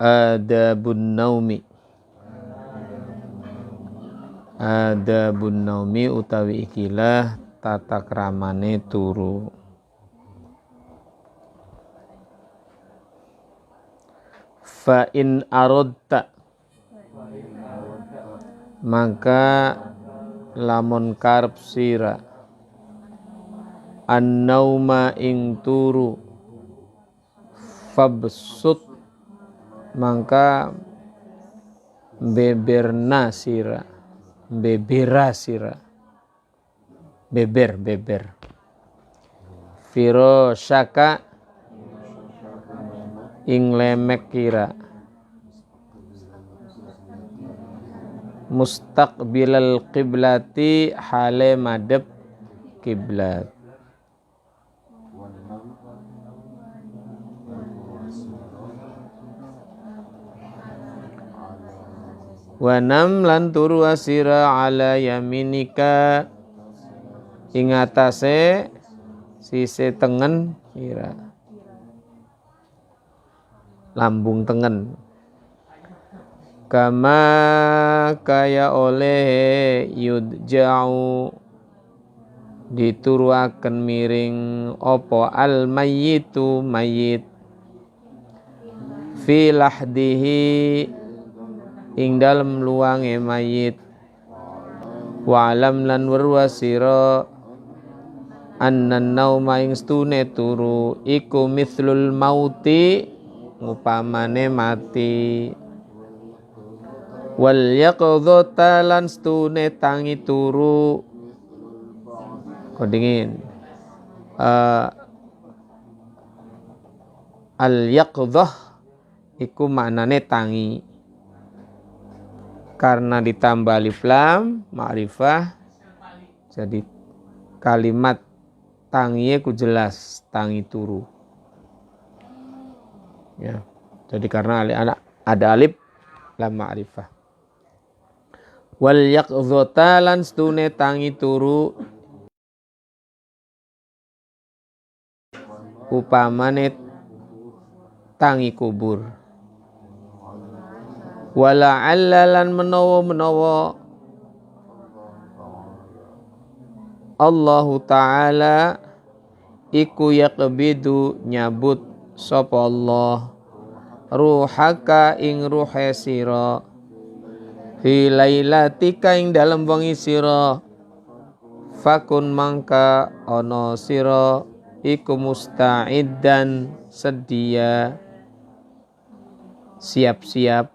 adabun naumi. Adabun naumi utawi ikilah tata kramane turu. Fa in aradta, maka lamun karep sira an-nauma ing turu, fabsut, maka beberna sira, bebera sira, beber firosyaka ing lemek kira, mustaqbilal qiblati hale madhep kiblat. Wanam lan turu asira ala yaminika ing atase sisi tengen sira, lambung tengen. Kama kaya oleh yudja'u dituruaken miring opo al mayyitu mayit fi lahdihi ing dalem luange mayit. Wa alam lan weruh sira annan nauma ing stune turu iku mithlul mauti upamane mati. Wal yaqdhata lan stune tangi turu kodingin al yaqdhah iku maknane tangi, karena ditambah alif lam ma'rifah jadi kalimat tangi ku jelas, tangi turu ya. Jadi karena ada alif lam ma'rifah. Wal yaqdhata lan stune tangi turu upamane tangi kubur. Wala allalan menawa Allahu ta'ala iku yaqbidu nyabut sapa Allah ruhaka ing ruhe sira fi lailatika ing dalem wengi sira, fakun mangka ana sira iku musta'iddan sedia siap-siap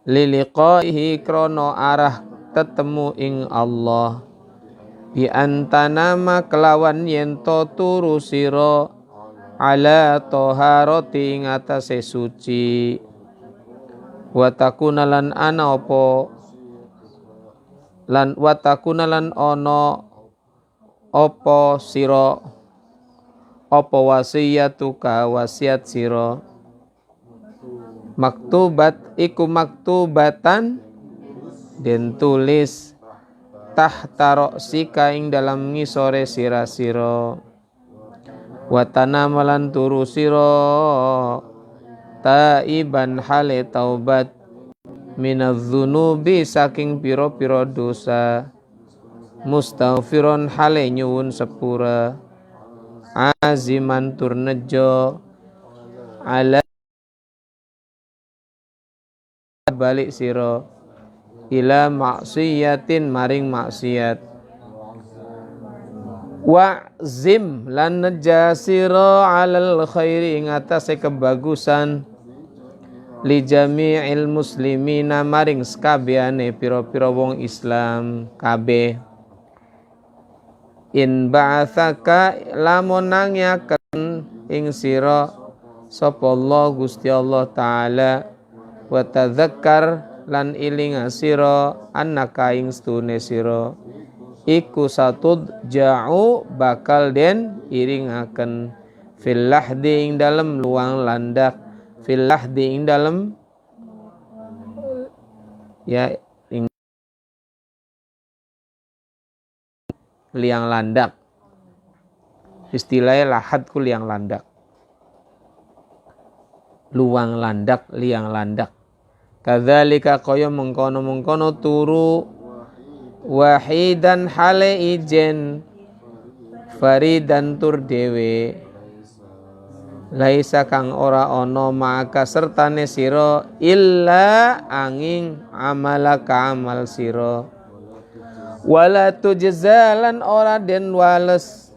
liliqaihi krono arah tetemu ing Allah bi antanama kelawan yento turu sira ala toharoti ing atase suci watakunalan ana apa lan watakunalan ana apa sira apa wasiyatuka wasiat sira maktubat iku maktubatan den tulis tahta ra'sika ing dalam ngisore sira-sira watana malan turu sira taiban hale taubat minadz-dzunubi saking pira-pira dosa mustaghfiron hale nyuwun sepura aziman tur nejo ala balik sira ila maksiatin maring maksiat wa'zim lan najasira alal khairi ing atase kebagusan li jami'il muslimina maring sakabehane pira-pira wong Islam kabeh. In ba'atsaka lamun nangyaken ing sira sapa Allah Gusti Allah taala wa tadzakkar lan ilinga sira annaka ing stune sira iku satud ja'u bakal den iringaken fil lahdi ing dalem luang landak fil lahdi ing dalem ya ing liang landak istilahnya lahad ku liang landak luang landak liang landak. Kadzalika kaya mengkono-mengkono turu wahidan hale ijen faridan tur dewe laisa kang ora ono maka sertane sira illa angin amalaka amal sira wala tujzalan ora den wales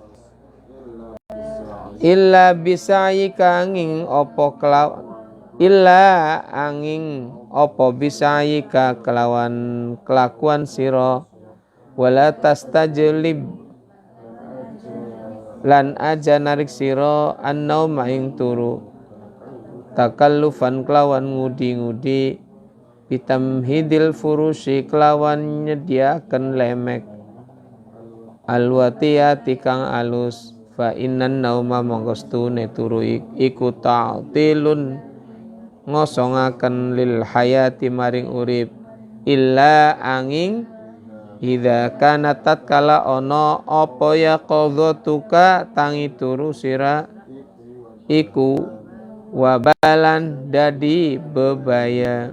illa bisai kanging opo kelawan illa angin opo bisai ka kelawan kelakuan sira wala tastajlib lan aja narik sira annau maing turu takallufan kelawan ngudi-ngudi bitamhidil furusi kelawan nyediaken lemek alwatiyati kang alus fa innan nauma mongkostune turu iku ta'tilun ngosongaken lil hayati maring urip illa angin idza kana tatkala ana apa ya qadhatuka tangi turu sira iku wabalan dadi bebaya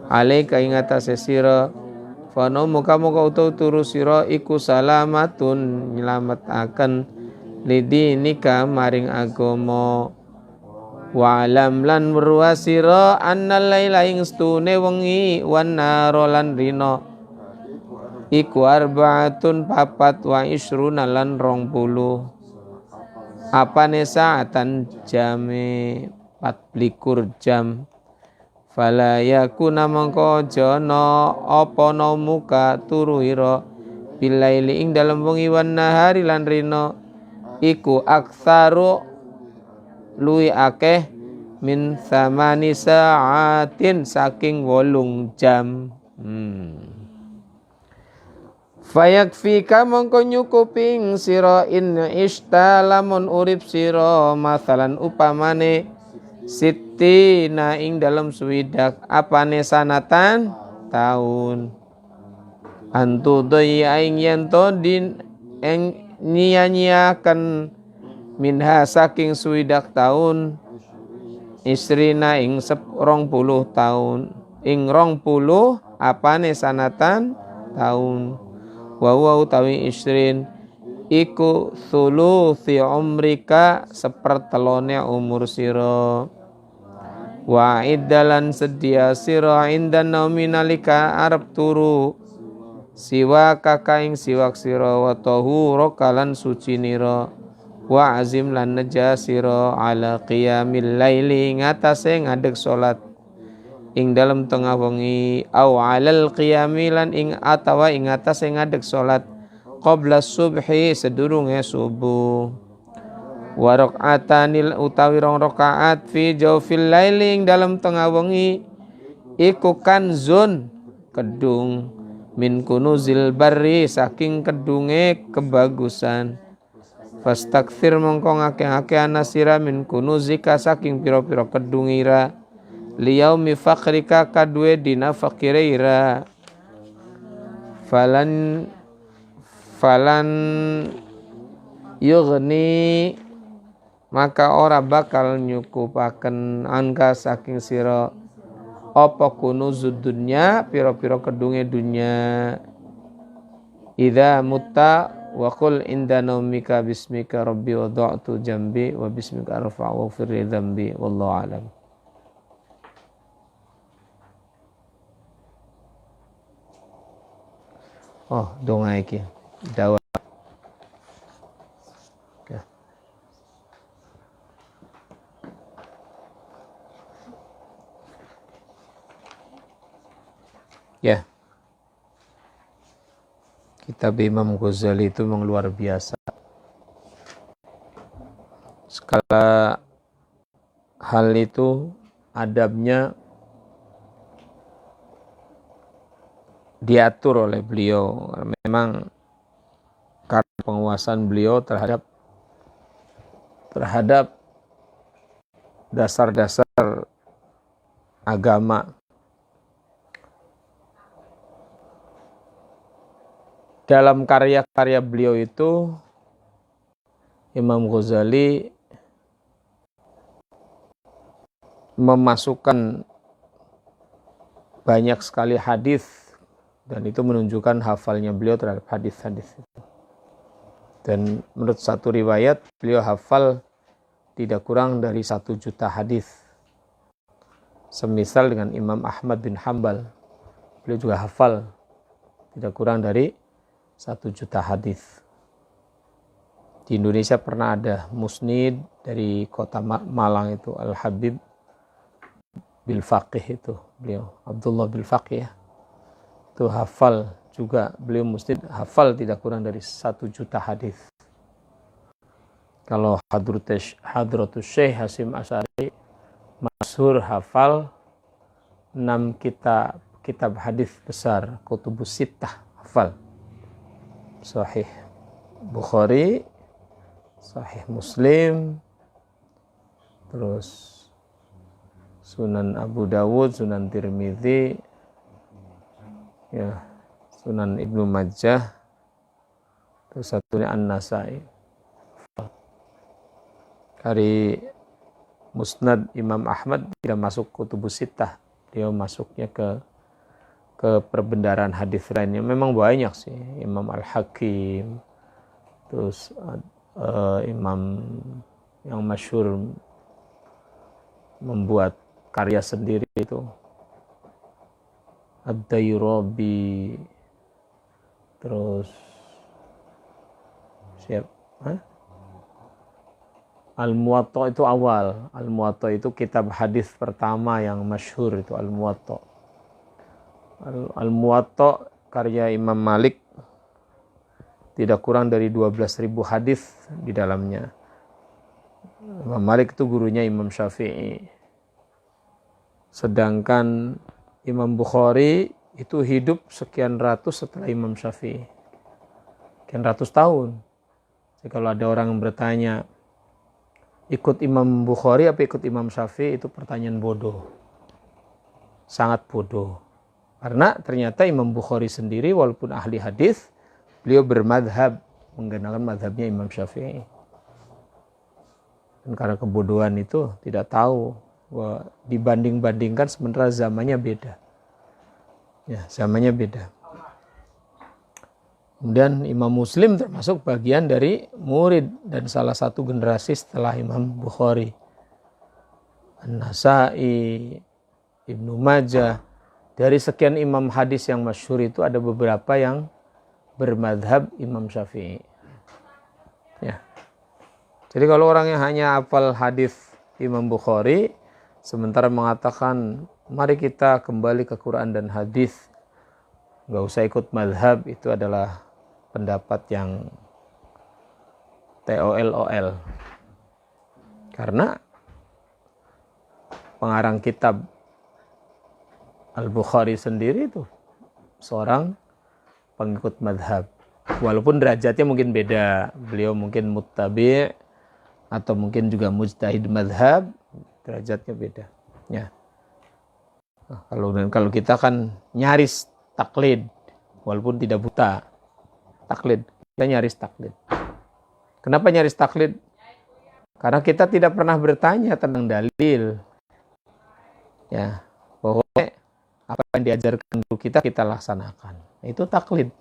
alaika ing atase sira fano muka-muka utawa turu sira iku salamatun nylametaken lidinika maring agama wa alam lan weruh sira annal laila ing stune wengi wan naro lan rina iku arbaatun papat wa isruna lan 20 apane saatan jame 24 jam fala yakuna mangko jana apa no muka turu ira bilaili ing dalem wengi wan nahari lan rina iku aktsaru luwi akeh min samani saatin saking 8 jam fayakfika mongko nyukuping sira in ishta lamun urip sira masalan upamane sittina ing dalam swidak apane sanatan taun antu doi aing yanto din eng nyanyiaken minha saking swidak taun isrina ing 20 taun ing 20 apane sanatan taun wa utawi isrin iku thuluthi umrika sepertelone umur sira wa iddalan sedia sira indan nominalika arep turu siwa kakaing siwak sira wa tahura kalan suci nira wa azim lan neja sira ala qiyamil laili ngatasé ngadeg salat ing dalam tengah wengi au alal qiyami lan ing atawa ing atase ngadeg salat qabla subhi sedurunge subuh wa rakaatanil utawi 2 rakaat fi jawfil laili ing dalam tengah wengi iku kanzun kedung min kunuzil barri saking kedunge kebagusan fastakthir mongko ngake-ngake anasira min kunuzika saking pira-pira kedungira liyaumi fakrika kadue dina fakireira falan yughni maka ora bakal nyukupaken angka saking sira apa kunuzud dunya pira-pira kedunge dunya idza mutta wa qul inda naumika bismika rabbi wada'tu jambi wa bismika arfa'u fi dzambi wallahu alam. Oh, donga iki. Dawa. Okay. Ya. Kitab Imam Ghazali itu memang luar biasa. Skala hal itu adabnya diatur oleh beliau. Memang karena penguasaan beliau terhadap dasar-dasar agama. Dalam karya-karya beliau itu Imam Ghazali memasukkan banyak sekali hadis, dan itu menunjukkan hafalnya beliau terhadap hadis-hadis. Dan menurut satu riwayat beliau hafal tidak kurang dari 1 juta hadis. Semisal dengan Imam Ahmad bin Hambal, beliau juga hafal tidak kurang dari 1 juta hadis. Di Indonesia pernah ada musnid dari kota Malang itu, Al-Habib bil Faqih itu, beliau Abdullah bil Faqih ya. Itu hafal juga, beliau musnid hafal tidak kurang dari 1 juta hadis. Kalau Hadratus Syekh Hasyim Asy'ari masyhur hafal 6 kitab hadis besar, Kutubus Sittah hafal. Sahih Bukhari, Sahih Muslim, terus Sunan Abu Dawud, Sunan Tirmidzi, ya, Sunan Ibnu Majah, terus satunya An-Nasai. Dari Musnad Imam Ahmad tidak masuk Kutubus Sittah, dia masuknya ke perbendaharaan hadis lainnya. Memang banyak sih, Imam Al-Hakim, terus imam yang masyhur membuat karya sendiri itu Ad-Dairabi, terus Al-Muwatta itu awal. Al-Muwatta itu kitab hadis pertama yang masyhur, itu Al-Muwatta. Al-Muwatta karya Imam Malik tidak kurang dari 12.000 hadis di dalamnya. Imam Malik itu gurunya Imam Syafi'i. Sedangkan Imam Bukhari itu hidup sekian ratus setelah Imam Syafi'i. Sekian ratus tahun. Jadi kalau ada orang yang bertanya, ikut Imam Bukhari apa ikut Imam Syafi'i, itu pertanyaan bodoh. Sangat bodoh. Karena ternyata Imam Bukhari sendiri walaupun ahli hadis, beliau bermadhab, menggunakan madhabnya Imam Syafi'i. Dan karena kebodohan itu tidak tahu bahwa dibanding-bandingkan sementara zamannya beda. Ya, zamannya beda. Kemudian Imam Muslim termasuk bagian dari murid dan salah satu generasi setelah Imam Bukhari. An-Nasai, Ibnu Majah. Dari sekian imam hadis yang masyhur itu ada beberapa yang bermadhab Imam Syafi'i. Ya. Jadi kalau orang yang hanya hafal hadis Imam Bukhari, sementara mengatakan mari kita kembali ke Quran dan hadis, nggak usah ikut madhab, itu adalah pendapat yang TOL. Karena pengarang kitab Al-Bukhari sendiri itu seorang pengikut madhab. Walaupun derajatnya mungkin beda. Beliau mungkin muttabi' atau mungkin juga mujtahid madhab, derajatnya beda. Ya. Nah, kalau kita kan nyaris taklid, walaupun tidak buta. Taklid, kita nyaris taklid. Kenapa nyaris taklid? Karena kita tidak pernah bertanya tentang dalil. Ya, pokoknya apa yang diajarkan guru kita laksanakan. Itu taklid.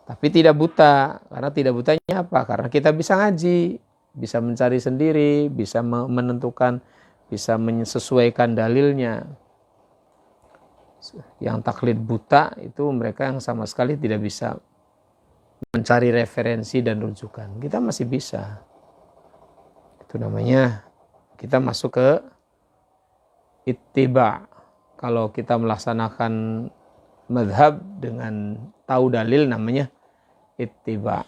Tapi tidak buta. Karena tidak butanya apa? Karena kita bisa ngaji, bisa mencari sendiri, bisa menentukan, bisa menyesuaikan dalilnya. Yang taklid buta itu mereka yang sama sekali tidak bisa mencari referensi dan rujukan. Kita masih bisa. Itu namanya kita masuk ke ittiba'. Kalau kita melaksanakan madhab dengan tahu dalil namanya ittiba'.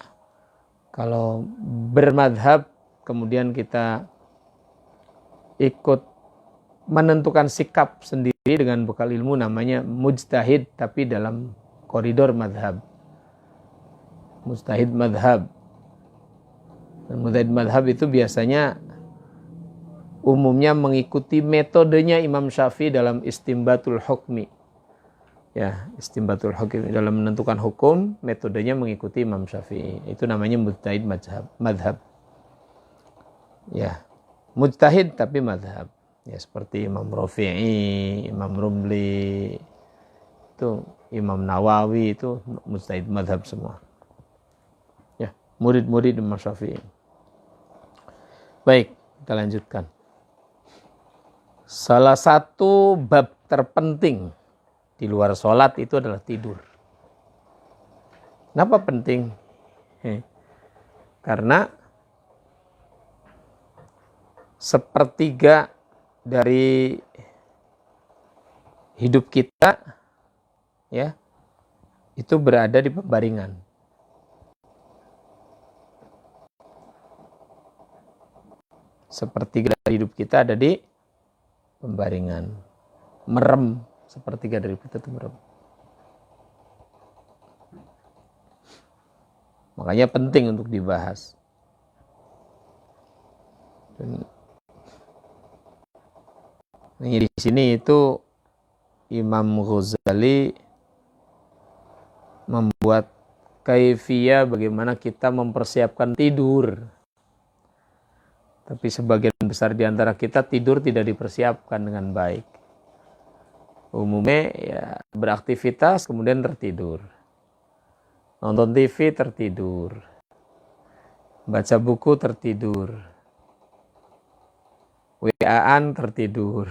Kalau bermadhab kemudian kita ikut menentukan sikap sendiri dengan bekal ilmu namanya mujtahid, tapi dalam koridor madhab. Mujtahid madhab. Dan mujtahid madhab itu biasanya umumnya mengikuti metodenya Imam Syafi'i dalam istimbatul hukmi. Ya, istimbatul hukmi dalam menentukan hukum, metodenya mengikuti Imam Syafi'i. Itu namanya mujtahid madhab. Ya, mujtahid tapi madhab. Ya seperti Imam Rafi'i, Imam Rumli, itu Imam Nawawi, itu mujtahid madhab semua. Ya, murid-murid Imam Syafi'i. Baik, kita lanjutkan. Salah satu bab terpenting di luar sholat itu adalah tidur. Kenapa penting? Karena sepertiga dari hidup kita ya itu berada di pembaringan. Sepertiga dari hidup kita ada di pembaringan. Merem, sepertiga dari kita itu merem. Makanya penting untuk dibahas. Dan di sini itu Imam Ghazali membuat kaifiyah bagaimana kita mempersiapkan tidur. Tapi sebagian besar di antara kita tidur tidak dipersiapkan dengan baik. Umumnya ya beraktivitas kemudian tertidur. Nonton TV tertidur. Baca buku tertidur. WA-an tertidur.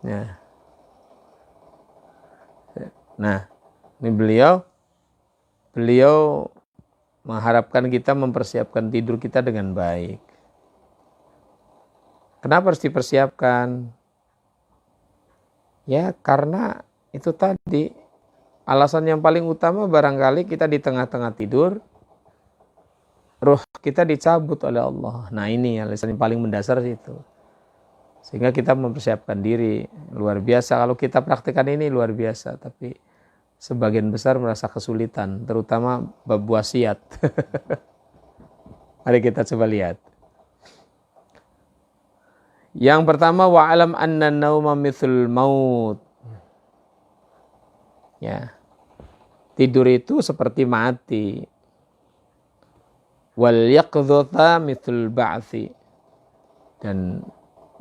Ya. Nah, ini beliau mengharapkan kita mempersiapkan tidur kita dengan baik. Kenapa harus dipersiapkan? Ya, karena itu tadi alasan yang paling utama barangkali kita di tengah-tengah tidur, ruh kita dicabut oleh Allah. Nah ini alasan yang paling mendasar itu. Sehingga kita mempersiapkan diri luar biasa. Kalau kita praktikkan ini luar biasa, tapi sebagian besar merasa kesulitan, terutama bab wasiat. Mari kita coba lihat. Yang pertama, wa'alam anna nauma mithlul maut. Ya. Tidur itu seperti mati. Wal yaqdhata mithlul ba'thi. Dan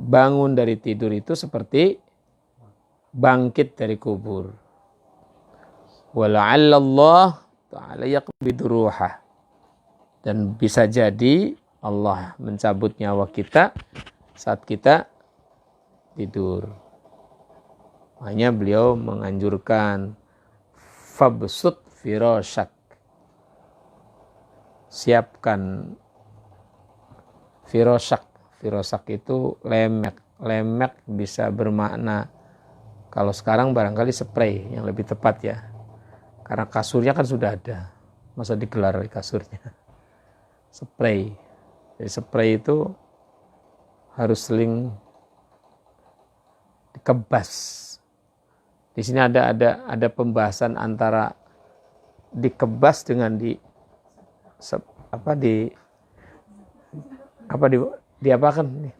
bangun dari tidur itu seperti bangkit dari kubur. Wala'alla Allah ta'ala yaqbidu ruhah. Dan bisa jadi Allah mencabut nyawa kita saat kita tidur. Makanya beliau menganjurkan fabsut firasyak. Siapkan firasyak. Firasyak itu lemek. Lemek bisa bermakna, kalau sekarang barangkali spray yang lebih tepat ya. Karena kasurnya kan sudah ada. Masa digelar kasurnya. Spray. Jadi spray itu harus seling dikebas. Di sini ada pembahasan antara dikebas dengan diapakan nih?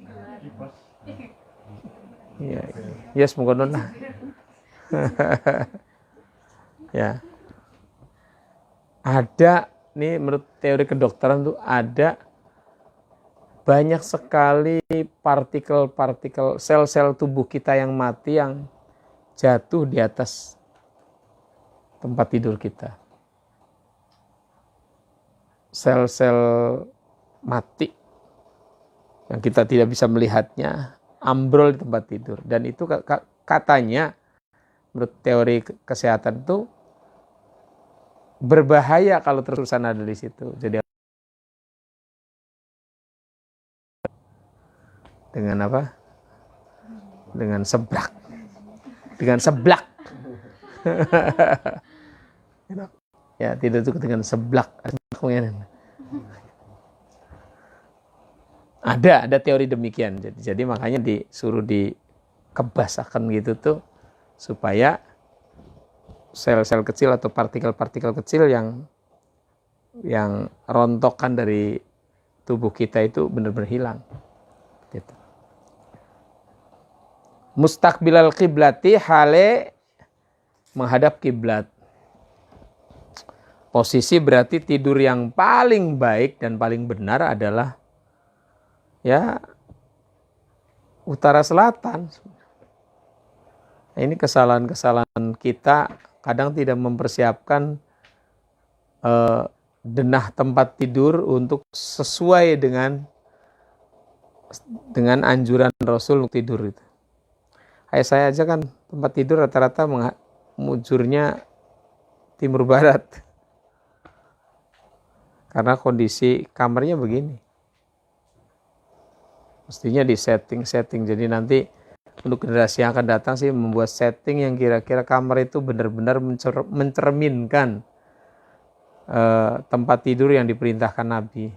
Ya, yes mungkin lah. Ya. Ada nih menurut teori kedokteran tuh ada banyak sekali partikel-partikel sel-sel tubuh kita yang mati yang jatuh di atas tempat tidur kita. Sel-sel mati yang kita tidak bisa melihatnya ambrol di tempat tidur, dan itu katanya menurut teori kesehatan itu berbahaya kalau terusan ada di situ. Jadi dengan apa? Dengan seblak. Dengan seblak. Ya, tidur itu dengan seblak. Ada teori demikian. Jadi makanya disuruh dikebas akan gitu tuh supaya sel-sel kecil atau partikel-partikel kecil yang rontokan dari tubuh kita itu benar-benar hilang. Gitu. Mustaqbilal qiblati hale menghadap kiblat. Posisi berarti tidur yang paling baik dan paling benar adalah ya utara selatan. Nah, ini kesalahan-kesalahan kita, kadang tidak mempersiapkan denah tempat tidur untuk sesuai dengan anjuran Rasul tidur itu. Kayak saya aja kan tempat tidur rata-rata mujurnya timur barat. Karena kondisi kamarnya begini. Mestinya di setting. Jadi nanti untuk generasi yang akan datang sih membuat setting yang kira-kira kamar itu benar-benar mencerminkan tempat tidur yang diperintahkan Nabi.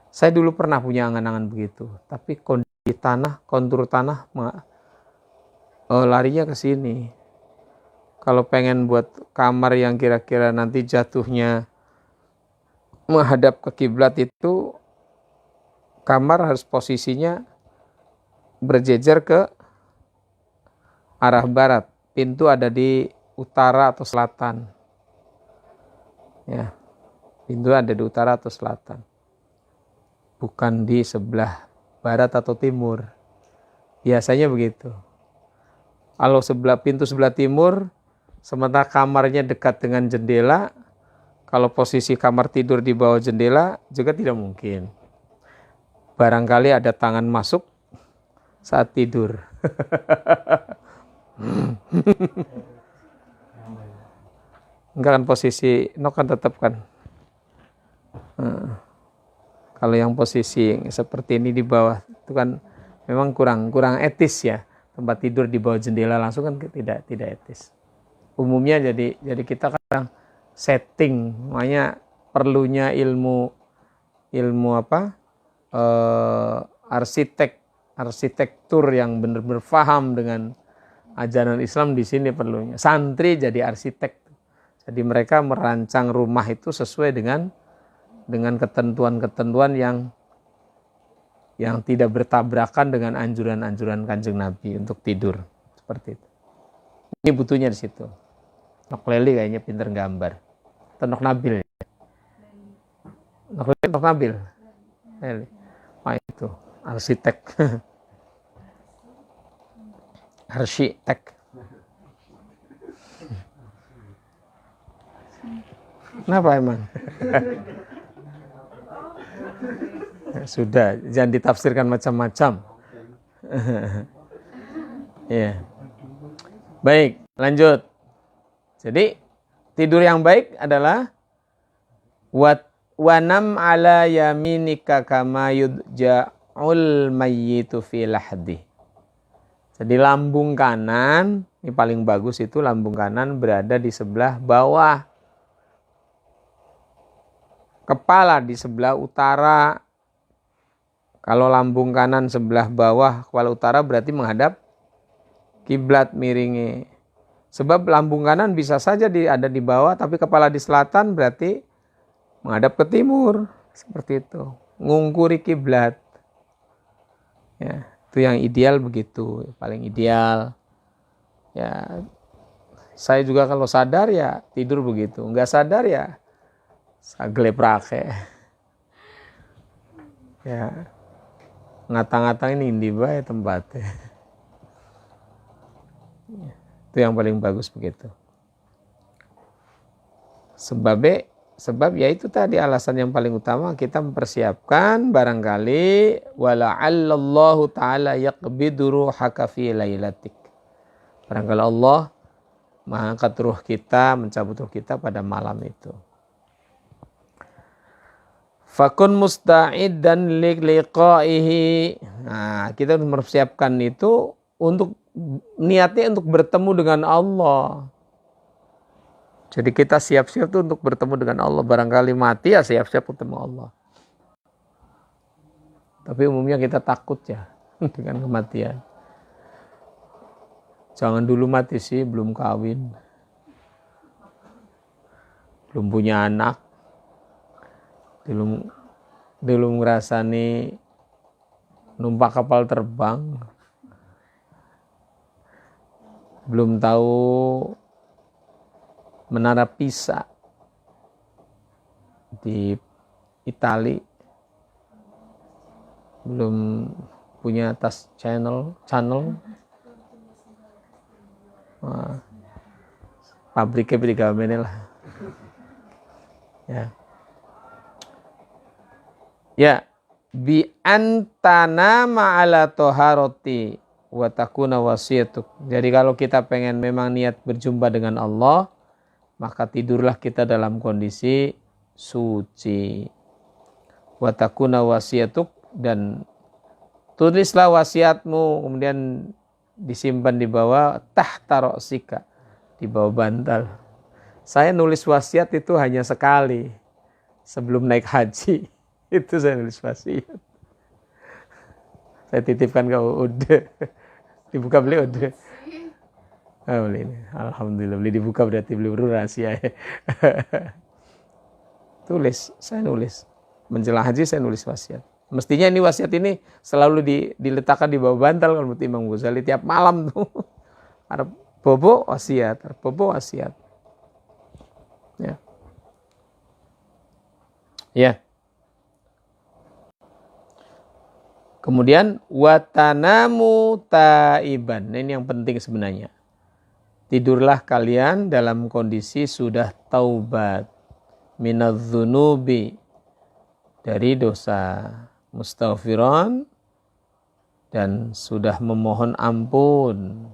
Saya dulu pernah punya angan-angan begitu, tapi kondisi kontur tanah larinya ke sini. Kalau pengen buat kamar yang kira-kira nanti jatuhnya menghadap ke kiblat itu, kamar harus posisinya berjejer ke arah barat. Pintu ada di utara atau selatan. Ya, pintu ada di utara atau selatan. Bukan di sebelah barat atau timur. Biasanya begitu. Kalau pintu sebelah timur, sementara kamarnya dekat dengan jendela, kalau posisi kamar tidur di bawah jendela juga tidak mungkin. Barangkali ada tangan masuk saat tidur. Enggak kan posisi kan tetap kan. Kalau yang posisi seperti ini di bawah itu kan memang kurang etis ya. Tempat tidur di bawah jendela langsung kan tidak etis. Umumnya jadi kita kadang setting, makanya perlunya ilmu arsitektur yang benar-benar paham dengan ajaran Islam di sini perlunya. Santri jadi arsitek. Jadi mereka merancang rumah itu sesuai dengan ketentuan-ketentuan yang tidak bertabrakan dengan anjuran-anjuran Kanjeng Nabi untuk tidur seperti itu. Ini butuhnya di situ. Nok Leli kayaknya pinter gambar. Atau Nok Nabil. Nok Nabil. Leli. Wah itu arsitek. Arsitek. Kenapa emang? Sudah, jangan ditafsirkan macam-macam. Ya. Baik, lanjut. Jadi tidur yang baik adalah wanam ala yaminika kama yudja'ul mayyitu fi lahdi. Jadi lambung kanan, ini paling bagus itu lambung kanan berada di sebelah bawah. Kepala di sebelah utara. Kalau lambung kanan sebelah bawah, kepala utara berarti menghadap kiblat miringi. Sebab lambung kanan bisa saja ada di bawah, tapi kepala di selatan berarti menghadap ke timur. Seperti itu. Ngungkuri kiblat. Ya, itu yang ideal begitu, paling ideal. Ya, saya juga kalau sadar ya tidur begitu. Enggak sadar ya sagleprake. Ya. Ngatang-ngatang ini di bae tempatnya. Itu yang paling bagus begitu. Sebab ya itu tadi alasan yang paling utama kita mempersiapkan barangkali wala'allallahu ta'ala yaqbidu ruhaka fi lailatik. Barangkali Allah mengangkat ruh kita, mencabut ruh kita pada malam itu. Fakun musta'iddan liqaihi. Nah, kita harus mempersiapkan itu untuk niatnya untuk bertemu dengan Allah. Jadi kita siap-siap tuh untuk bertemu dengan Allah. Barangkali mati ya siap-siap ketemu Allah. Tapi umumnya kita takut ya dengan kematian. Jangan dulu mati sih, belum kawin. Belum punya anak. Belum ngerasani numpak kapal terbang. Belum tahu Menara Pisa di Itali. Belum punya atas channel. Wah, pabriknya digawe lah. Ya, bi antana ma'ala toharoti wa takuna wasiyatuk. Jadi kalau kita pengen memang niat berjumpa dengan Allah, maka tidurlah kita dalam kondisi suci. Wa takuna wasiyatuk, dan tulislah wasiatmu, kemudian disimpan di bawah tahta ra'sika, di bawah bantal. Saya nulis wasiat itu hanya sekali sebelum naik haji. Itu saya nulis wasiat. Saya titipkan ke UUD. Dibuka beli UUD. Oh, beli ini. Alhamdulillah beli dibuka, berarti beli rahasia ya. Saya nulis. Menjelang haji saya nulis wasiat. Mestinya ini wasiat ini selalu diletakkan di bawah bantal kalau menurut Imam Ghazali tiap malam tuh. Ada bobo wasiat. Ya. Kemudian watanamu taiban. Nah, ini yang penting sebenarnya. Tidurlah kalian dalam kondisi sudah taubat minadzunubi, dari dosa, mustaghfiron, dan sudah memohon ampun.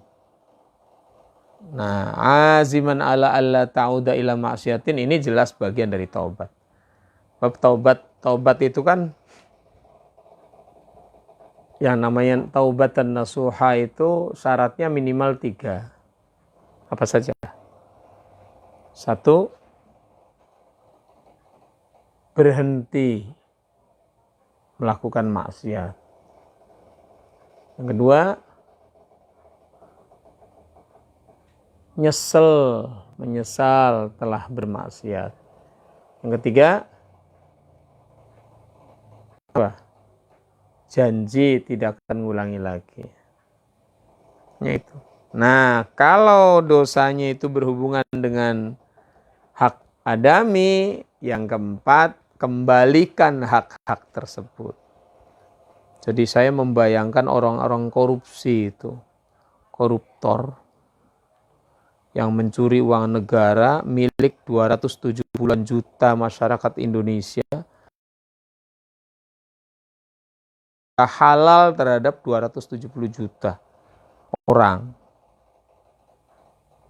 Nah, aziman ala alla ta'uda ila ma'syatin, ini jelas bagian dari taubat. Bab taubat itu kan yang namanya taubatan nasuha itu syaratnya minimal 3. Apa saja? 1, berhenti melakukan maksiat. Yang kedua, menyesal telah bermaksiat. Yang ketiga, apa? Janji tidak akan mengulangi lagi. Itu. Nah, kalau dosanya itu berhubungan dengan hak adami, yang keempat, kembalikan hak-hak tersebut. Jadi saya membayangkan orang-orang korupsi itu, koruptor, yang mencuri uang negara milik 270-an juta masyarakat Indonesia, halal terhadap 270 juta orang.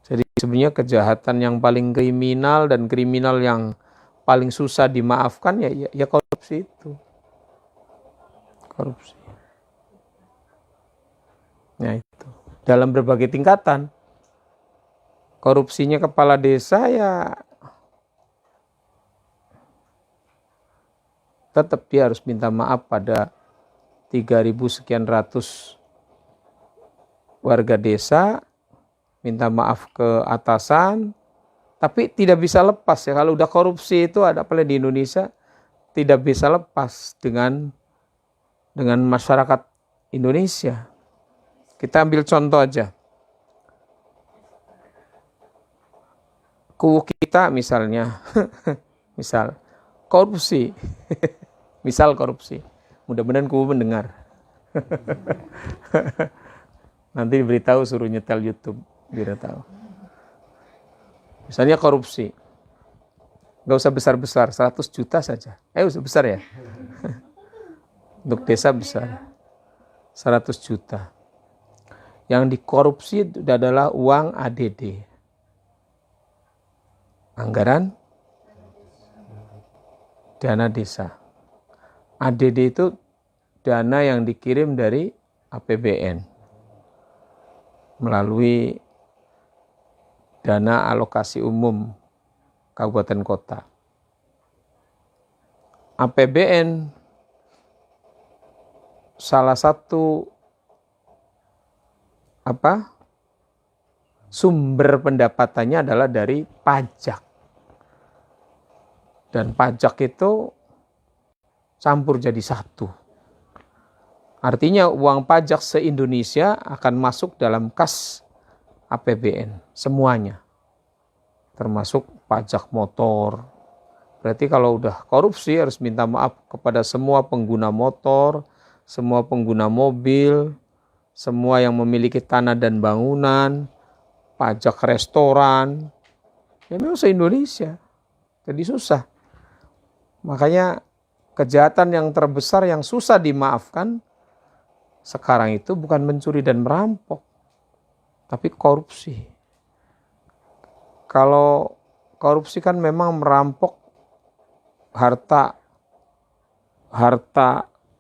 Jadi sebenarnya kejahatan yang paling kriminal dan kriminal yang paling susah dimaafkan ya korupsi itu. Korupsi. Ya itu. Dalam berbagai tingkatan. Korupsinya kepala desa ya tetap dia harus minta maaf pada 3.000 sekian ratus warga desa, minta maaf ke atasan, tapi tidak bisa lepas ya. Kalau udah korupsi itu ada apalagi di Indonesia, tidak bisa lepas dengan masyarakat Indonesia. Kita ambil contoh aja. Kubu kita misalnya, misal korupsi. Mudah-mudahan kubu mendengar. Nanti diberitahu suruh nyetel YouTube, biar tahu. Misalnya korupsi. Gak usah besar-besar, 100 juta saja. Usah besar ya? Untuk desa besar. 100 juta. Yang dikorupsi itu adalah uang ADD. Anggaran dana desa. ADD itu dana yang dikirim dari APBN melalui dana alokasi umum kabupaten kota. APBN salah satu sumber pendapatannya adalah dari pajak. Dan pajak itu campur jadi satu. Artinya uang pajak se-Indonesia akan masuk dalam kas APBN. Semuanya. Termasuk pajak motor. Berarti kalau udah korupsi harus minta maaf kepada semua pengguna motor, semua pengguna mobil, semua yang memiliki tanah dan bangunan, pajak restoran, ya memang se-Indonesia. Jadi susah. Makanya kejahatan yang terbesar yang susah dimaafkan sekarang itu bukan mencuri dan merampok, tapi korupsi. Kalau korupsi kan memang merampok harta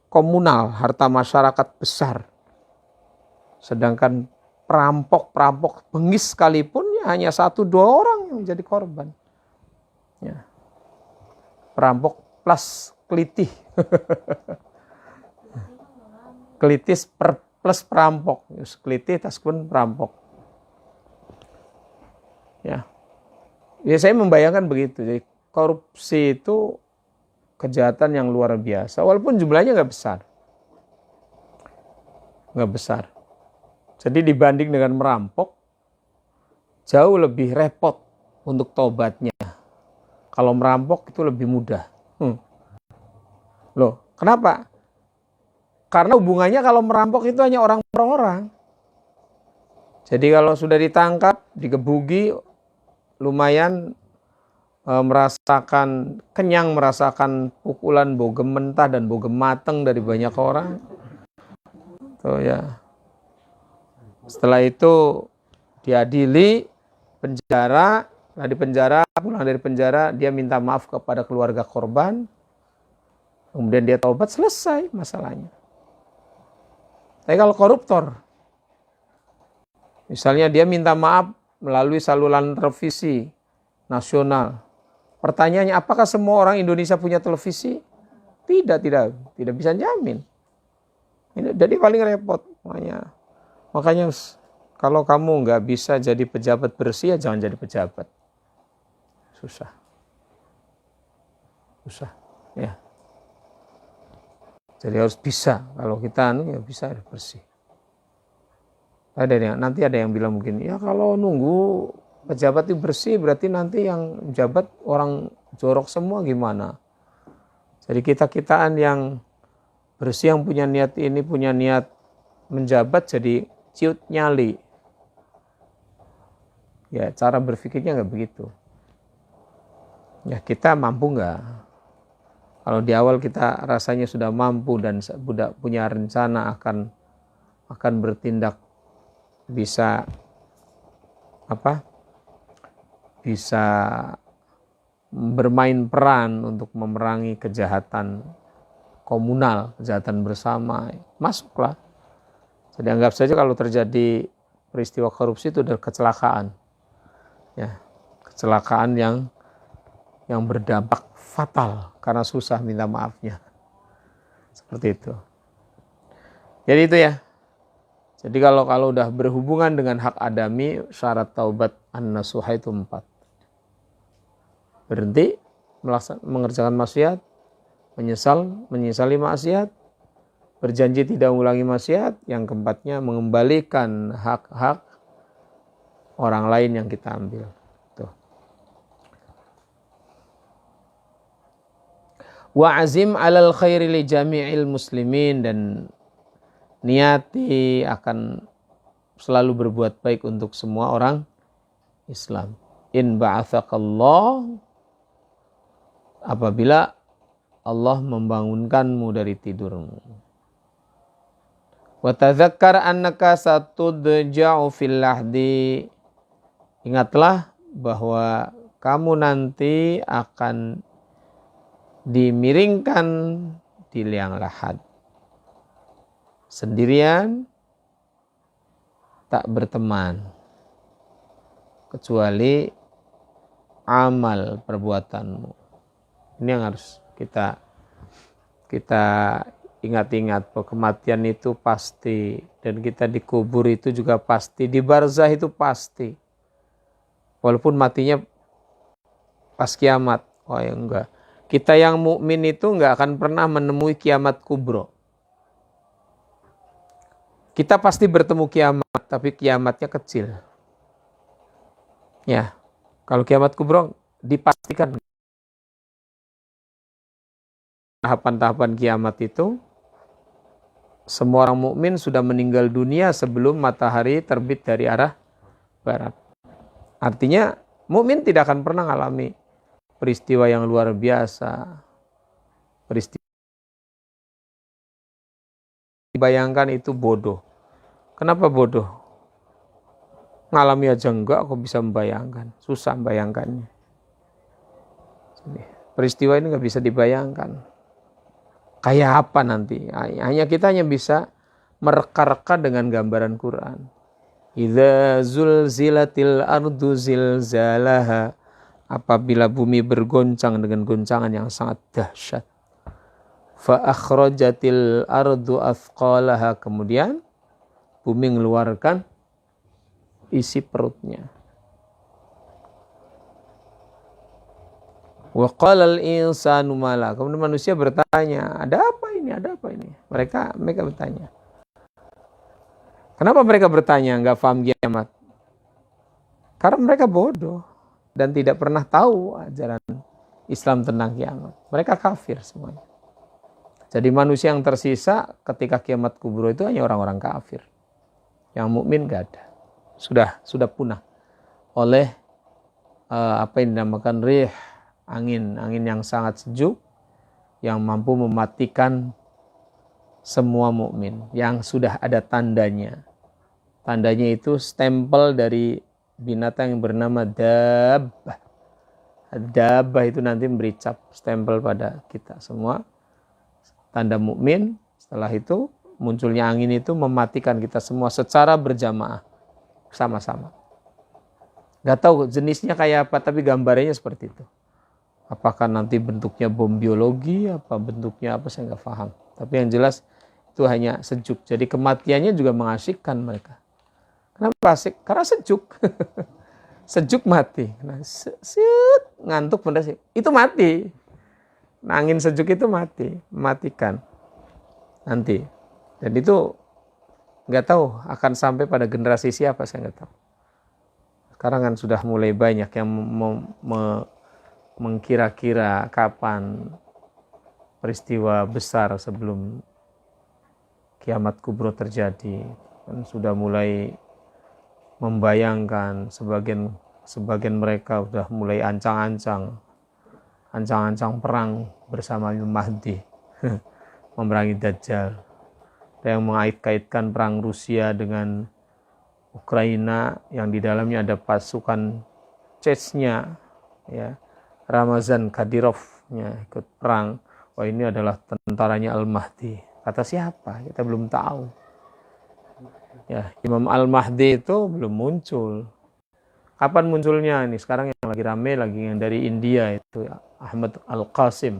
komunal, harta masyarakat besar. Sedangkan perampok bengis sekalipun ya hanya 1-2 orang yang jadi korban. Ya. Perampok plus kelitih. Kelitis plus perampok. Kelitih tas pun perampok. Ya. Ya saya membayangkan begitu. Jadi korupsi itu kejahatan yang luar biasa. Walaupun jumlahnya nggak besar. Nggak besar. Jadi dibanding dengan merampok, jauh lebih repot untuk tobatnya. Kalau merampok itu lebih mudah. Loh, kenapa? Karena hubungannya kalau merampok itu hanya orang per orang. Jadi kalau sudah ditangkap, digebuki, lumayan merasakan kenyang, merasakan pukulan bogem mentah dan bogem mateng dari banyak orang. Tuh ya. Setelah itu diadili, penjara, di penjara, pulang dari penjara, dia minta maaf kepada keluarga korban. Kemudian dia taubat, selesai masalahnya. Tapi kalau koruptor, misalnya dia minta maaf melalui saluran televisi nasional. Pertanyaannya, apakah semua orang Indonesia punya televisi? Tidak bisa jamin. Jadi paling repot. Makanya kalau kamu nggak bisa jadi pejabat bersih, ya jangan jadi pejabat. Susah. Ya. Jadi harus bisa. Kalau kita ya bisa bersih. Nanti ada yang bilang mungkin, ya kalau nunggu pejabat itu bersih, berarti nanti yang jabat orang jorok semua gimana? Jadi kita-kitaan yang bersih, yang punya niat menjabat jadi ciut nyali. Ya cara berpikirnya nggak begitu. Ya kita mampu nggak? Kalau di awal kita rasanya sudah mampu dan sudah punya rencana akan bertindak, bisa bermain peran untuk memerangi kejahatan komunal, kejahatan bersama, masuklah. Jadi anggap saja kalau terjadi peristiwa korupsi itu adalah kecelakaan. Ya, kecelakaan yang berdampak fatal karena susah minta maafnya. Seperti itu. Jadi itu ya. Jadi kalau udah berhubungan dengan hak adami, syarat taubat an-nasuha itu 4. Berhenti mengerjakan maksiat, menyesali maksiat, berjanji tidak mengulangi maksiat, yang keempatnya mengembalikan hak-hak orang lain yang kita ambil. Tuh. Wa azim 'alal khairi li jami'il muslimin, dan niati akan selalu berbuat baik untuk semua orang Islam. In ba'athakallah, apabila Allah membangunkanmu dari tidurmu. Wa tadzakkar annaka satudja'u fil lahdi, ingatlah bahwa kamu nanti akan dimiringkan di liang lahat. Sendirian, tak berteman, kecuali amal perbuatanmu. Ini yang harus kita ingat-ingat, bahwa kematian itu pasti, dan kita dikubur itu juga pasti, di barzah itu pasti. Walaupun matinya pas kiamat, oh ya enggak. Kita yang mukmin itu enggak akan pernah menemui kiamat kubro. Kita pasti bertemu kiamat, tapi kiamatnya kecil. Ya, kalau kiamat kubro dipastikan. Tahapan-tahapan kiamat itu semua orang mukmin sudah meninggal dunia sebelum matahari terbit dari arah barat. Artinya mukmin tidak akan pernah mengalami peristiwa yang luar biasa. Peristiwa dibayangkan itu bodoh. Kenapa bodoh? Ngalami aja enggak, kok bisa membayangkan? Susah membayangkannya. Peristiwa ini nggak bisa dibayangkan. Kayak apa nanti? Hanya kita hanya bisa mereka-reka dengan gambaran Quran. Idza zulzilatil ardu zilzalaha. Apabila bumi bergoncang dengan goncangan yang sangat dahsyat. Fa akhrajatil ardu athqalaha. Kemudian bumi mengeluarkan isi perutnya. Wa qalal insanu mala. Kemudian manusia bertanya, ada apa ini? Ada apa ini? Mereka bertanya. Kenapa mereka bertanya enggak paham kiamat? Karena mereka bodoh dan tidak pernah tahu ajaran Islam tentang kiamat. Mereka kafir semuanya. Jadi manusia yang tersisa ketika kiamat kubro itu hanya orang-orang kafir. Yang mukmin enggak ada. Sudah punah oleh apa yang dinamakan rih, angin yang sangat sejuk yang mampu mematikan semua mukmin yang sudah ada tandanya. Tandanya itu stempel dari binatang yang bernama dabbah. Dabbah itu nanti memberi cap stempel pada kita semua. Tanda mukmin. Setelah itu munculnya angin itu mematikan kita semua secara berjamaah sama-sama. Gak tahu jenisnya kayak apa, tapi gambarnya seperti itu. Apakah nanti bentuknya bom biologi, apa bentuknya apa, saya nggak paham. Tapi yang jelas itu hanya sejuk. Jadi kematiannya juga mengasyikkan mereka. Kenapa asik? Karena sejuk. Sejuk mati. Nah, ngantuk bener sih. Itu mati. Nah, angin sejuk itu mati, mematikan. Nanti. Dan itu nggak tahu akan sampai pada generasi siapa, saya nggak tahu. Sekarang kan sudah mulai banyak yang mengkira-kira kapan peristiwa besar sebelum kiamat kubro terjadi. Dan sudah mulai membayangkan, sebagian mereka sudah mulai ancang-ancang perang bersama Imam Mahdi memerangi Dajjal. Ada yang mengait-kaitkan perang Rusia dengan Ukraina yang di dalamnya ada pasukan Chechnya, ya, Ramazan Kadyrov-nya ikut perang. Wah, ini adalah tentaranya Al-Mahdi. Kata siapa? Kita belum tahu. Ya, Imam Al-Mahdi itu belum muncul. Kapan munculnya? Ini sekarang yang lagi rame lagi yang dari India itu Ahmad Al-Qasim.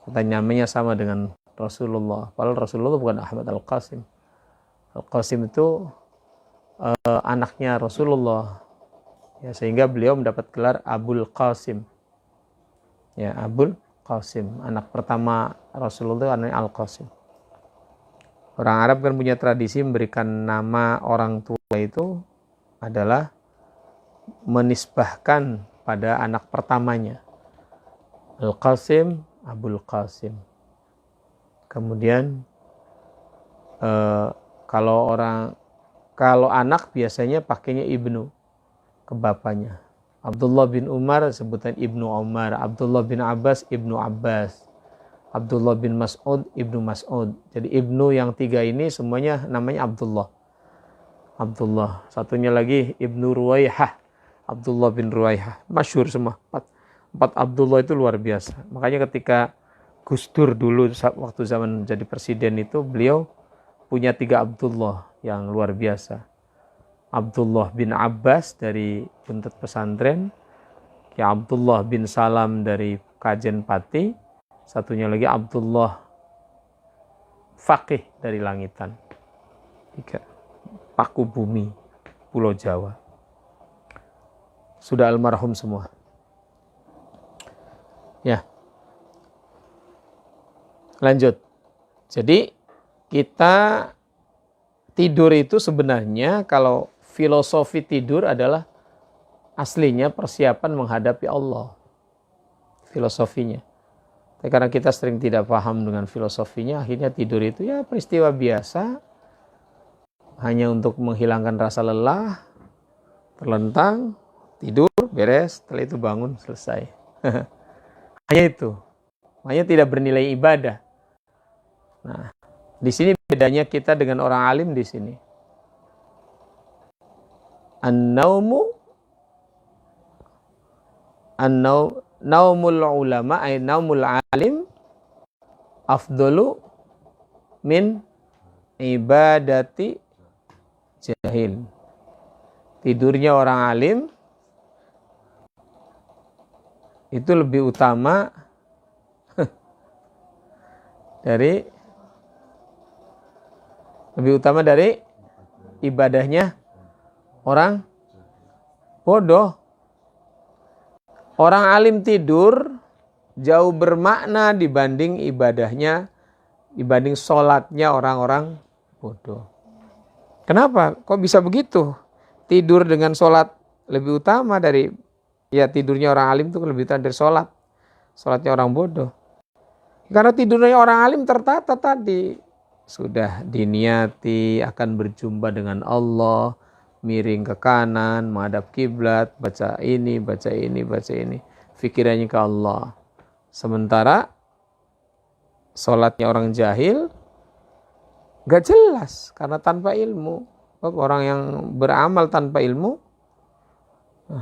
Katanya namanya sama dengan Rasulullah. Padahal Rasulullah bukan Ahmad Al-Qasim. Al-Qasim itu anaknya Rasulullah. Ya, sehingga beliau mendapat gelar Abul Qasim. Ya, Abul Qasim. Anak pertama Rasulullah namanya Al-Qasim. Orang Arab kan punya tradisi memberikan nama orang tua itu adalah menisbahkan pada anak pertamanya. Al-Qasim, Abul Qasim. Kemudian kalau anak biasanya pakainya ibnu ke bapaknya. Abdullah bin Umar sebutan Ibnu Umar, Abdullah bin Abbas Ibnu Abbas, Abdullah bin Mas'ud Ibnu Mas'ud. Jadi Ibnu yang tiga ini semuanya namanya Abdullah. Abdullah. Satunya lagi Ibnu Ruwaihah, Abdullah bin Ruwaihah. Masyhur semua. Empat Abdullah itu luar biasa. Makanya ketika Gus Dur dulu waktu zaman jadi presiden itu beliau punya 3 Abdullah yang luar biasa. Abdullah bin Abbas dari Buntut Pesantren, Ki Abdullah bin Salam dari Kajen Pati, satunya lagi Abdullah Faqih dari Langitan. 3 paku bumi Pulau Jawa. Sudah almarhum semua. Ya. Lanjut. Jadi kita tidur itu sebenarnya kalau filosofi tidur adalah aslinya persiapan menghadapi Allah. Filosofinya. Tapi karena kita sering tidak paham dengan filosofinya, akhirnya tidur itu ya peristiwa biasa, hanya untuk menghilangkan rasa lelah, terlentang, tidur, beres, setelah itu bangun, selesai. Hanya itu. Hanya tidak bernilai ibadah. Nah, di sini bedanya kita dengan orang alim di sini. Naumul ulama ay naumul alim afdalu min ibadati jahil. Tidurnya orang alim itu lebih utama dari ibadahnya orang bodoh. Orang alim tidur jauh bermakna dibanding ibadahnya, dibanding sholatnya orang-orang bodoh. Kenapa? Kok bisa begitu? Tidur dengan sholat lebih utama dari, ya tidurnya orang alim itu lebih utama dari sholat. Sholatnya orang bodoh. Karena tidurnya orang alim tertata tadi. Sudah diniati akan berjumpa dengan Allah, miring ke kanan, menghadap kiblat, baca ini, baca ini, baca ini. Pikirannya ke Allah. Sementara sholatnya orang jahil gak jelas karena tanpa ilmu. Orang yang beramal tanpa ilmu,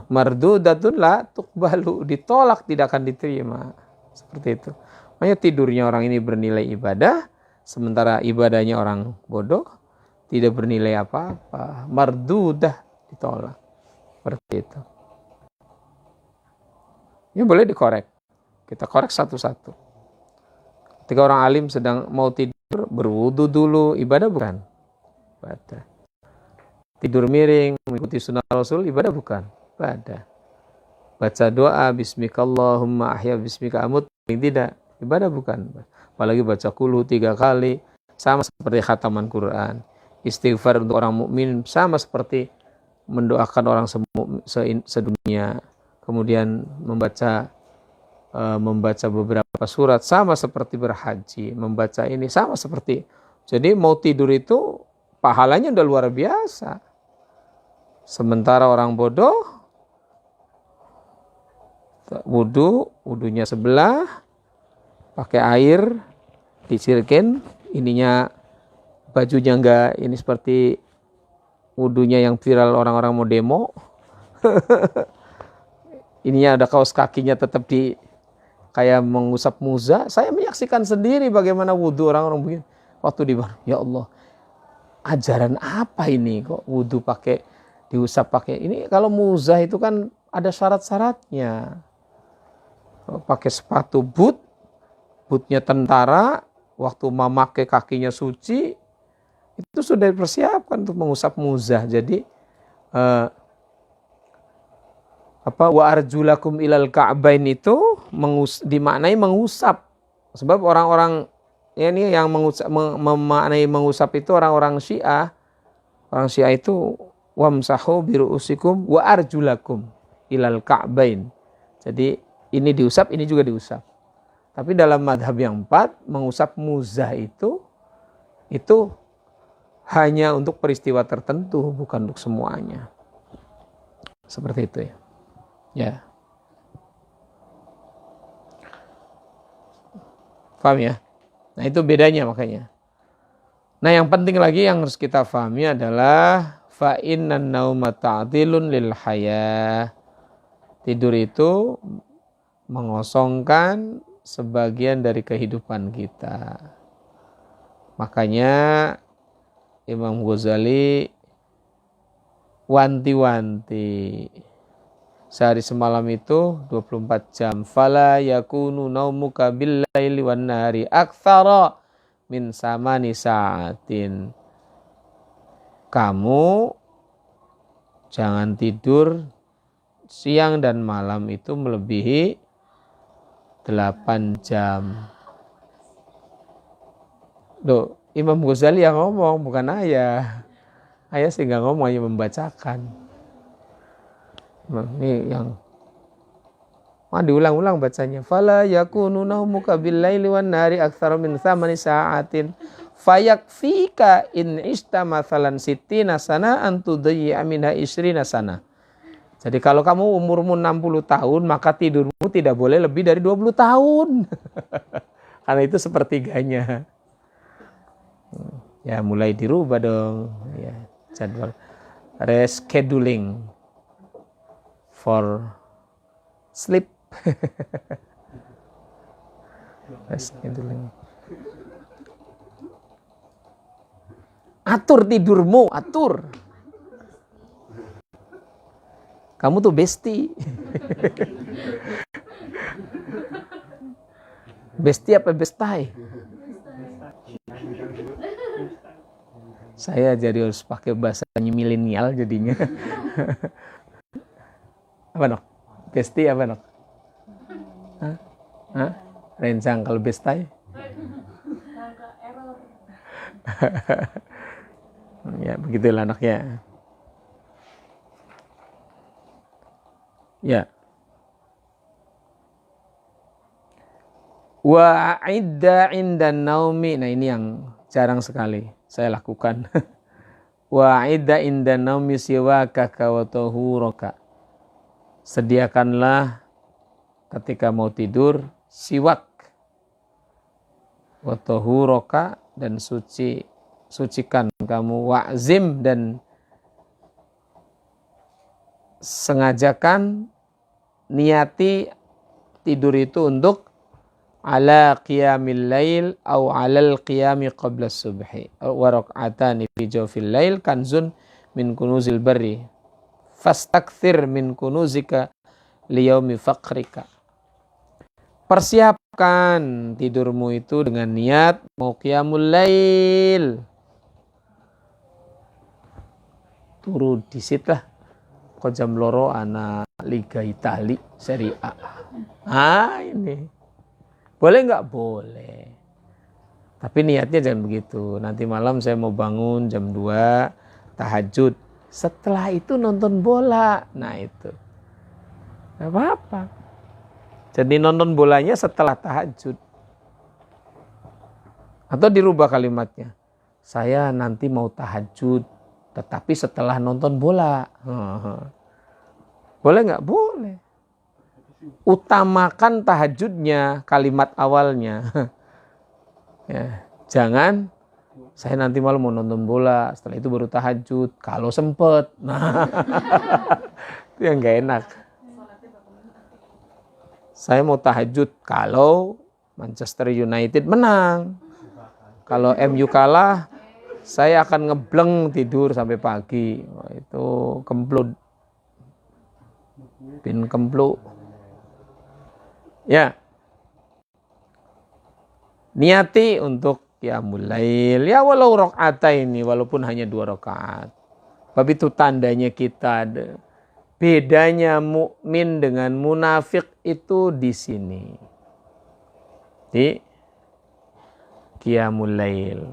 mardudatun la tuqbalu, ditolak, tidak akan diterima. Seperti itu. Makanya tidurnya orang ini bernilai ibadah, sementara ibadahnya orang bodoh tidak bernilai apa-apa. Mardudah, ditolak. Seperti itu. Ini boleh dikorek. Kita korek satu-satu. Ketika orang alim sedang mau tidur, berwudu dulu, ibadah bukan? Ibadah. Tidur miring, mengikuti sunnah Rasul, ibadah bukan? Ibadah. Baca doa, bismikallahumma ahya bismika amut, tidak, ibadah bukan? Apalagi baca kulhu 3 kali, sama seperti khataman Quran. Istighfar untuk orang mukmin sama seperti mendoakan orang sedunia. Kemudian membaca beberapa surat sama seperti berhaji, membaca ini sama seperti. Jadi mau tidur itu pahalanya udah luar biasa. Sementara orang bodoh wudunya sebelah, pakai air dicirikin, ininya bajunya enggak ini seperti wudunya yang viral orang-orang mau demo. Ininya ada kaos kakinya tetap di kayak mengusap muza. Saya menyaksikan sendiri bagaimana wudu orang-orang begini. Waktu di bar, ya Allah, ajaran apa ini kok wudu pakai diusap pakai ini? Kalau muza itu kan ada syarat-syaratnya. Pakai sepatu bootnya tentara, waktu memakai kakinya suci, itu sudah dipersiapkan untuk mengusap muzah. Jadi wa arjulakum ilal ka'bain itu dimaknai mengusap. Sebab orang-orang ini yang memaknai mengusap itu orang-orang Syiah. Orang Syiah itu wamsahu biru'usikum wa arjulakum ilal ka'bain. Jadi ini diusap, ini juga diusap. Tapi dalam madhab yang 4, mengusap muzah itu hanya untuk peristiwa tertentu, bukan untuk semuanya. Seperti itu ya. Ya. Paham ya? Nah itu bedanya makanya. Nah yang penting lagi yang harus kita pahami adalah fa innan nauma ta'dilun lil haya. Tidur itu mengosongkan sebagian dari kehidupan kita. Makanya Imam Ghazali wanti-wanti. Sehari semalam itu 24 jam. Fala yakunu naumuka billaili wan nahari aktsara min samani sa'atin. Kamu jangan tidur siang dan malam itu melebihi 8 jam. Loh, Imam Ghazali yang ngomong, bukan ayah. Ayah sih nggak ngomong, hanya membacakan. Ini yang Diulang-ulang bacanya. Fala yakunu naumuka billaili wan nahari aktsara min 8 sa'atin. Fayakfika in ista mathalan sittina sana an tudayyi'a minha 20 sana. Jadi kalau kamu umurmu 60 tahun, maka tidurmu tidak boleh lebih dari 20 tahun. Karena itu sepertiganya. Ya mulai dirubah dong. Ya, jadwal rescheduling for sleep. Rescheduling. Atur tidurmu, atur. Kamu tuh besti. Besti apa bestai? Saya jadi harus pakai bahasanya milenial jadinya. Apa nok? Besti apa nok? Hah? Rencang kalau bestai? Ya begitulah anaknya. Ya. Wa idda indan naumi. Nah ini yang jarang sekali saya lakukan. Wa idda indan naumi siwaka wa tahuraka. Sediakanlah ketika mau tidur siwak wa tahuraka, dan sucikan kamu, wa'zim, dan sengajakan niati tidur itu untuk ala qiyamil lail au alal qiyami qabla subhi wa rak'atani fi jawfil lail kanzun min kunuzil barri fastakthir min kunuzika liyaumi faqrika. Persiapkan tidurmu itu dengan niat mau qiyamul lail. Turu disit lah. Kok jam loro anak Liga Itali Serie A. Ini. Boleh nggak? Boleh. Tapi niatnya jangan begitu. Nanti malam saya mau bangun jam 2 tahajud. Setelah itu nonton bola. Nah itu. Nggak apa-apa. Jadi nonton bolanya setelah tahajud. Atau dirubah kalimatnya. Saya nanti mau tahajud, tetapi setelah nonton bola. Boleh nggak? Boleh. Utamakan tahajudnya, kalimat awalnya. Ya, jangan saya nanti malam mau nonton bola, setelah itu baru tahajud. Kalau sempet. Nah, itu yang nggak enak. Saya mau tahajud kalau Manchester United menang. Kalau MU kalah, saya akan ngebleng tidur sampai pagi. Wah, itu kemplud. Bin kemplu. Ya. Niati untuk qiyamul lail. Ya walau rakaataini, walaupun hanya 2 rakaat. Sebab itu tandanya kita ada. Bedanya mukmin dengan munafik itu di sini. Di qiyamul lail.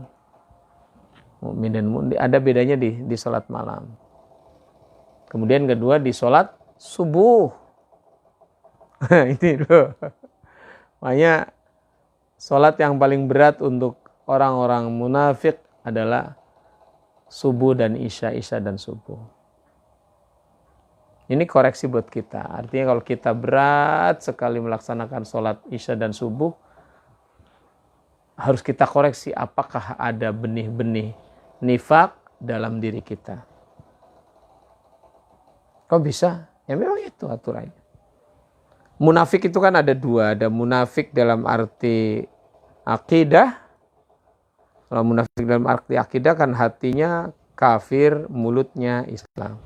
Mukmin dan munafik ada bedanya di salat malam. Kemudian kedua di salat subuh. Ini loh. Makanya salat yang paling berat untuk orang-orang munafik adalah subuh dan isya dan subuh. Ini koreksi buat kita. Artinya kalau kita berat sekali melaksanakan sholat isya dan subuh, harus kita koreksi apakah ada benih-benih nifak dalam diri kita. Kok bisa? Ya memang itu aturannya. Munafik itu kan ada 2. Ada munafik dalam arti akidah. Kalau munafik dalam arti akidah kan hatinya kafir, mulutnya Islam.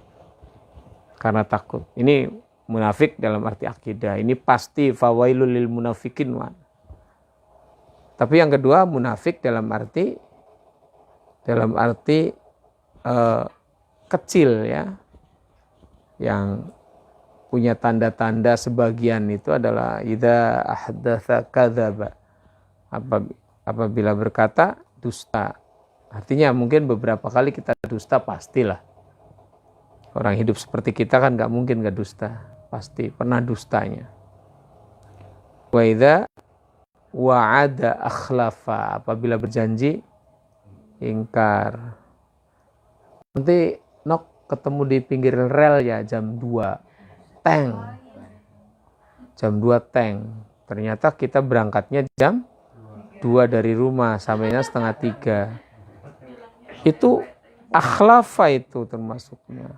Karena takut. Ini munafik dalam arti akidah. Ini pasti fawailul lil munafikin. Tapi yang kedua munafik dalam arti kecil ya. Yang punya tanda-tanda sebagian itu adalah idza ahdatsa kadzaba. Apabila berkata dusta. Artinya mungkin beberapa kali kita dusta pastilah. Orang hidup seperti kita kan gak mungkin gak dusta. Pasti pernah dustanya. Wa idza wa'ada akhlafa, apabila berjanji ingkar. Nanti nok ketemu di pinggir rel ya jam 2 teng. Jam 2 teng. Ternyata kita berangkatnya jam 2 dari rumah, sampainya setengah 3. Itu akhlafa itu termasuknya.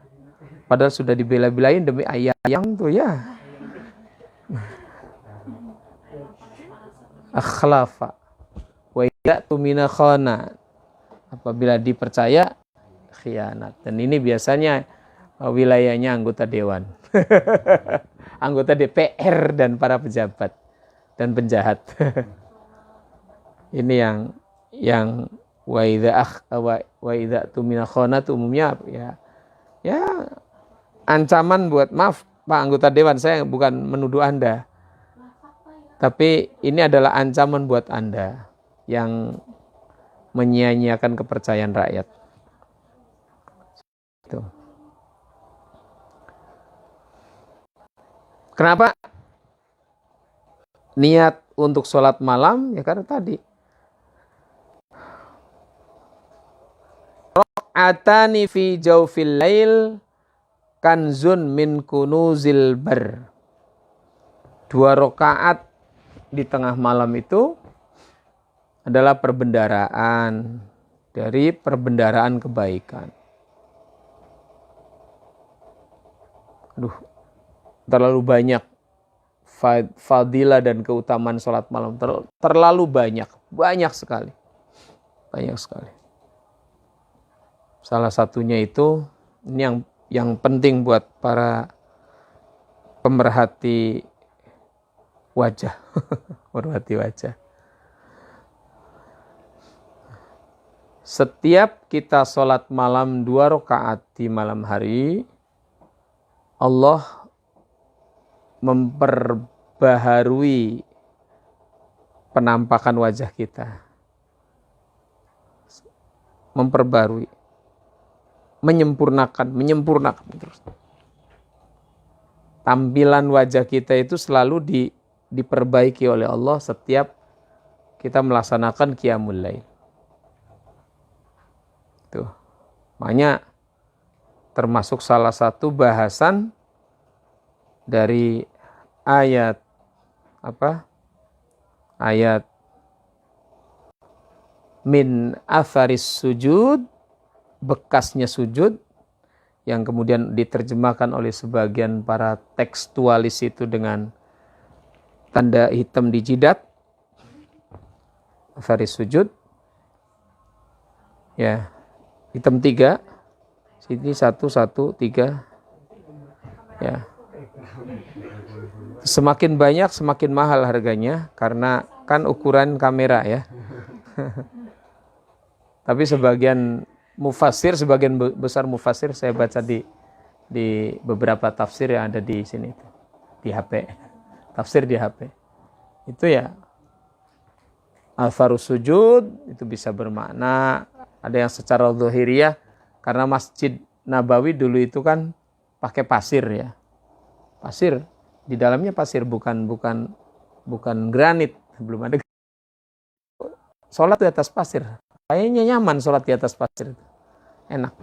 Padahal sudah dibela-belain demi ayang tuh ya. Akhlafa. Wa ya'tu mina khana. Apabila dipercaya khianat. Dan ini biasanya wilayahnya anggota dewan. Anggota DPR dan para pejabat dan penjahat. Ini yang wa idza tumina khana umumnya ya ancaman buat, maaf Pak anggota dewan, saya bukan menuduh Anda. Tapi ini adalah ancaman buat Anda yang menyia-nyiakan kepercayaan rakyat. Itu. Kenapa niat untuk sholat malam? Ya karena tadi. Rok'atani fi jawfil lail kanzun min kunuzil bar. 2 rakaat di tengah malam itu adalah perbendaraan dari perbendaraan kebaikan. Aduh, terlalu banyak fadilah dan keutamaan sholat malam, terlalu banyak sekali. Salah satunya itu ini yang penting buat para pemerhati wajah. Pemerhati wajah. Setiap kita sholat malam 2 rakaat di malam hari, Allah memperbaharui penampakan wajah kita. Memperbarui. Menyempurnakan terus. Tampilan wajah kita itu selalu diperbaiki oleh Allah setiap kita melaksanakan qiyamul lail. Tuh. Makanya termasuk salah satu bahasan dari ayat min atharis sujud, bekasnya sujud, yang kemudian diterjemahkan oleh sebagian para tekstualis itu dengan tanda hitam di jidat, atharis sujud, ya hitam 3, sini 1, 3, ya. Semakin banyak semakin mahal harganya karena kan ukuran kamera ya. Tapi sebagian besar mufassir saya baca di beberapa tafsir yang ada di sini di HP. Tafsir di HP. Itu ya atharus sujud itu bisa bermakna ada yang secara zahiriyah karena Masjid Nabawi dulu itu kan pakai pasir ya. Pasir, di dalamnya pasir bukan granit, belum ada. Sholat di atas pasir. Kayaknya nyaman sholat di atas pasir itu. Enak.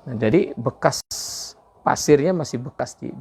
Nah, jadi bekas pasirnya masih bekas di